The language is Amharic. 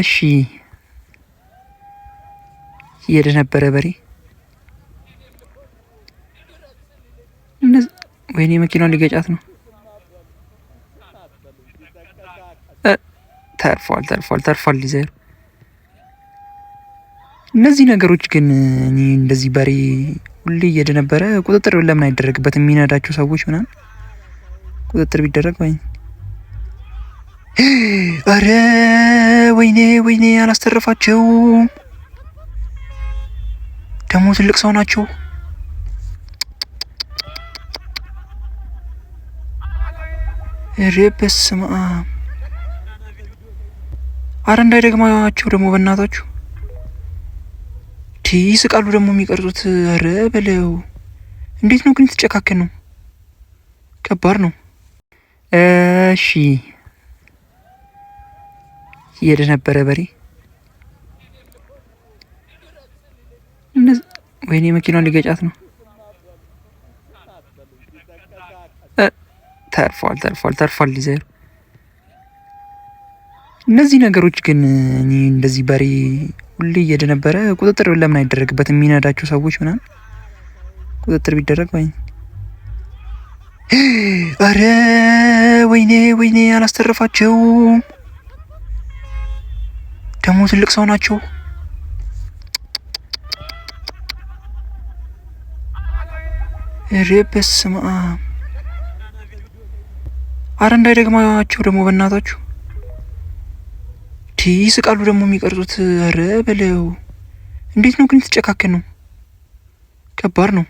እሺ እየሄደ ነበረ በሬ። ወይኔ መኪናውን ሊገጫት ነው። ተርፏል ሊዘር። እነዚህ ነገሮች ግን እኔ እንደዚህ በሬ ሁሌ እየሄደ ነበረ። ቁጥጥር ለምን አይደረግበትም? የሚነዳቸው ሰዎች ምናምን ቁጥጥር ቢደረግ ወይ። አረ ወይኔ አላስተረፋቸውም። ደግሞ ትልቅ ሰው ናቸው። ኧረ በስመ አብ። አረ እንዳይደግማቸው ደግሞ በእናታችሁ ይስቃሉ ደግሞ የሚቀርጹት። አረ በለው። እንዴት ነው ግን የተጨካከን ነው? ከባድ ነው። እሺ እየሄደ ነበረ በሬ። ወይኔ መኪናውን ሊገጫት ነው። ተርፏል ሊዘር። እነዚህ ነገሮች ግን እኔ እንደዚህ በሬ ሁሌ እየሄደ ነበረ። ቁጥጥር ለምን አይደረግበትም? የሚነዳቸው ሰዎች ምናምን ቁጥጥር ቢደረግ ወይ። አረ ወይኔ አላስተረፋቸውም። ደግሞ ትልቅ ሰው ናቸው። ኧረ በስመ አብ። አረ እንዳይደግማቸው ደግሞ በእናታችሁ ይስቃሉ ደግሞ የሚቀርጹት። አረ በለው። እንዴት ነው ግን የተጨካከን ነው? ከባድ ነው።